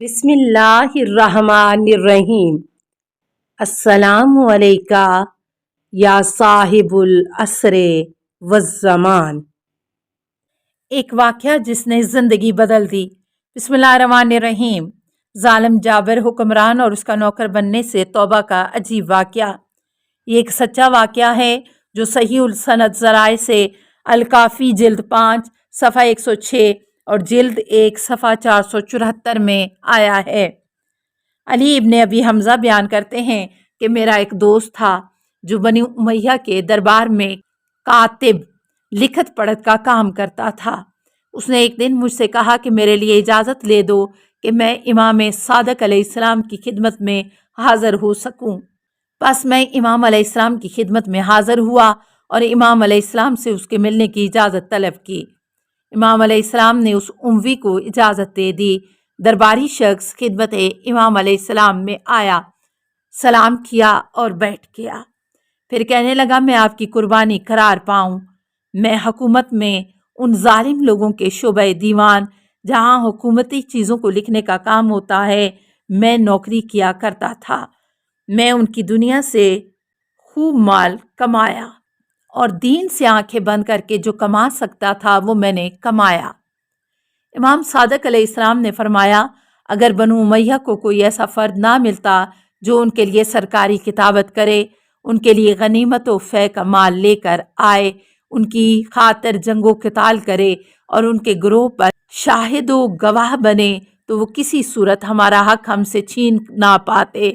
بسم اللہ الرحمن الرحیم۔ السلام علیکہ یا صاحب العصر والزمان۔ ایک واقعہ جس نے زندگی بدل دی۔ بسم اللہ الرحمن الرحیم۔ ظالم جابر حکمران اور اس کا نوکر بننے سے توبہ کا عجیب واقعہ۔ یہ ایک سچا واقعہ ہے جو صحیح السند ذرائع سے الکافی جلد 5 صفحہ 106 اور جلد 1 صفحہ 474 میں آیا ہے۔ علی ابن ابی حمزہ بیان کرتے ہیں کہ میرا ایک دوست تھا جو بنی امیہ کے دربار میں کاتب لکھت پڑھت کا کام کرتا تھا۔ اس نے ایک دن مجھ سے کہا کہ میرے لیے اجازت لے دو کہ میں امام صادق علیہ السلام کی خدمت میں حاضر ہو سکوں۔ بس میں امام علیہ السلام کی خدمت میں حاضر ہوا اور امام علیہ السلام سے اس کے ملنے کی اجازت طلب کی۔ امام علیہ السلام نے اس اموی کو اجازت دے دی۔ درباری شخص خدمت امام علیہ السلام میں آیا، سلام کیا اور بیٹھ گیا۔ پھر کہنے لگا میں آپ کی قربانی قرار پاؤں، میں حکومت میں ان ظالم لوگوں کے شعبہ دیوان جہاں حکومتی چیزوں کو لکھنے کا کام ہوتا ہے میں نوکری کیا کرتا تھا۔ میں ان کی دنیا سے خوب مال کمایا اور دین سے آنکھیں بند کر کے جو کما سکتا تھا وہ میں نے کمایا۔ امام صادق علیہ السلام نے فرمایا اگر بنو امیہ کو کوئی ایسا فرد نہ ملتا جو ان کے لیے سرکاری کتابت کرے، ان کے لیے غنیمت و فے کا مال لے کر آئے، ان کی خاطر جنگ و قتال کرے اور ان کے گروہ پر شاہد و گواہ بنے تو وہ کسی صورت ہمارا حق ہم سے چھین نہ پاتے۔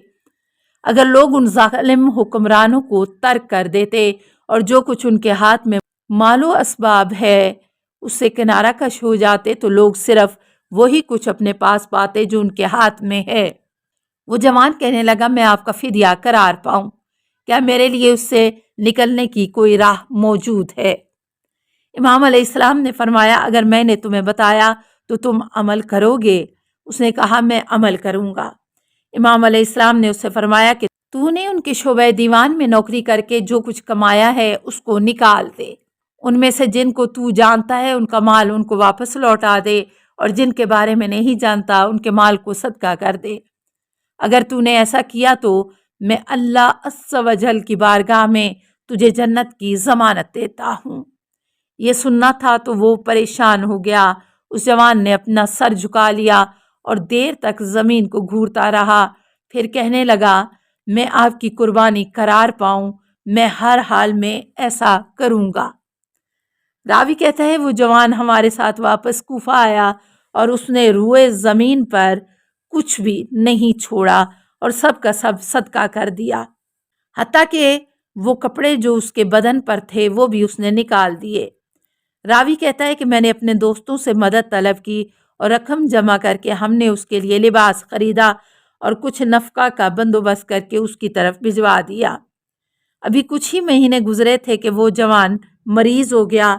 اگر لوگ ان ظالم حکمرانوں کو ترک کر دیتے اور جو کچھ ان کے ہاتھ میں مال و اسباب ہے اس سے کنارہ کش ہو جاتے تو لوگ صرف وہی کچھ اپنے پاس پاتے جو ان کے ہاتھ میں ہے۔ وہ جوان کہنے لگا میں آپ کا فدیہ قرار پاؤں، کیا میرے لیے اس سے نکلنے کی کوئی راہ موجود ہے؟ امام علیہ السلام نے فرمایا اگر میں نے تمہیں بتایا تو تم عمل کرو گے؟ اس نے کہا میں عمل کروں گا۔ امام علیہ السلام نے اس سے فرمایا کہ تو نے ان کے شعبہ دیوان میں نوکری کر کے جو کچھ کمایا ہے اس کو نکال دے، ان میں سے جن کو تو جانتا ہے ان کا مال ان کو واپس لوٹا دے اور جن کے بارے میں نہیں جانتا ان کے مال کو صدقہ کر دے۔ اگر تو نے ایسا کیا تو میں اللہ عز و جل کی بارگاہ میں تجھے جنت کی ضمانت دیتا ہوں۔ یہ سننا تھا تو وہ پریشان ہو گیا۔ اس جوان نے اپنا سر جھکا لیا اور دیر تک زمین کو گھورتا رہا، پھر کہنے لگا میں آپ کی قربانی قرار پاؤں، میں ہر حال میں ایسا کروں گا۔ راوی کہتا ہے وہ جوان ہمارے ساتھ واپس کوفہ آیا اور اس نے روئے زمین پر کچھ بھی نہیں چھوڑا اور سب کا سب صدقہ کر دیا، حتیٰ کہ وہ کپڑے جو اس کے بدن پر تھے وہ بھی اس نے نکال دیے۔ راوی کہتا ہے کہ میں نے اپنے دوستوں سے مدد طلب کی اور رقم جمع کر کے ہم نے اس کے لیے لباس خریدا اور کچھ نفقہ کا بندوبست کر کے اس کی طرف بھجوا دیا۔ ابھی کچھ ہی مہینے گزرے تھے کہ وہ جوان مریض ہو گیا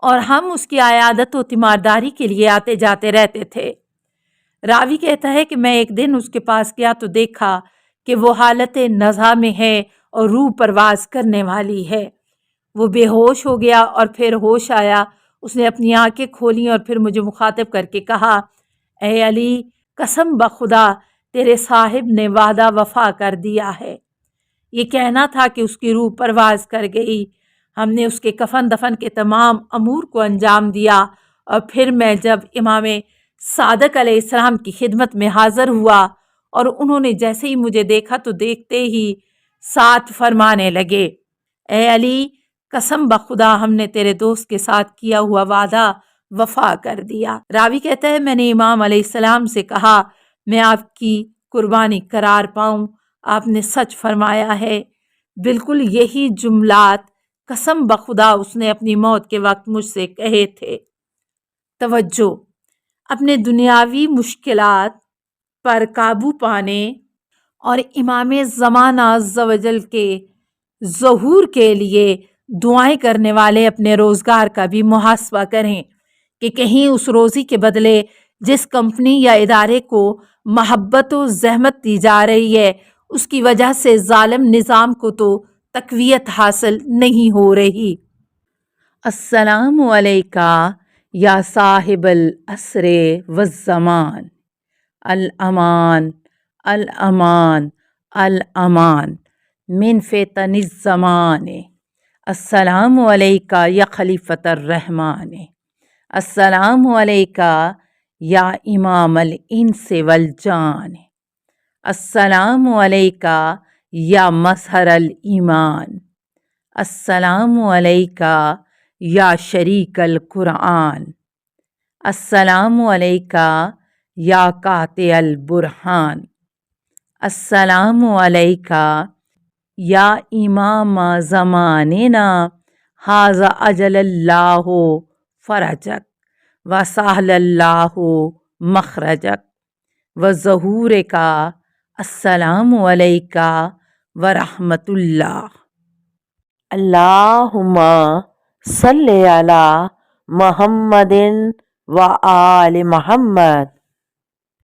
اور ہم اس کی عیادت و تیمارداری کے لیے آتے جاتے رہتے تھے۔ راوی کہتا ہے کہ میں ایک دن اس کے پاس گیا تو دیکھا کہ وہ حالت نزع میں ہے اور روح پرواز کرنے والی ہے۔ وہ بے ہوش ہو گیا اور پھر ہوش آیا، اس نے اپنی آنکھیں کھولیں اور پھر مجھے مخاطب کر کے کہا اے علی قسم بخدا تیرے صاحب نے وعدہ وفا کر دیا ہے۔ یہ کہنا تھا کہ اس کی روح پرواز کر گئی۔ ہم نے اس کے کفن دفن کے تمام امور کو انجام دیا اور پھر میں جب امام صادق علیہ السلام کی خدمت میں حاضر ہوا اور انہوں نے جیسے ہی مجھے دیکھا تو دیکھتے ہی ساتھ فرمانے لگے اے علی قسم بخدا ہم نے تیرے دوست کے ساتھ کیا ہوا وعدہ وفا کر دیا۔ راوی کہتا ہے میں نے امام علیہ السلام سے کہا میں آپ کی قربانی قرار پاؤں، آپ نے سچ فرمایا ہے۔ بالکل یہی جملات قسم بخدا اس نے اپنی موت کے وقت مجھ سے کہے تھے۔ توجہ، اپنے دنیاوی مشکلات پر قابو پانے اور امام زمانہ عز و جل کے ظہور کے لیے دعائیں کرنے والے اپنے روزگار کا بھی محاسبہ کریں کہ کہیں اس روزی کے بدلے جس کمپنی یا ادارے کو محبت و زحمت دی جا رہی ہے اس کی وجہ سے ظالم نظام کو تو تقویت حاصل نہیں ہو رہی۔ السلام علیکہ یا صاحب العصر والزمان۔ الأمان الأمان الأمان من فتن الزمان السلام علیکہ یا خلیفۃ الرحمن السلام علیکہ یا امام الانس والجان السلام علیکہ یا مظہر الایمان السلام علیکہ یا شریک القرآن السلام علیکہ یا قاطع البرہان السلام علیکہ یا امام زماننا ھذا اجل اللہ فرجک وسہل اللہ مخرجک وظہور کا السلام علیکہ ورحمۃ اللہ اللہم صلی علی محمد و آل محمد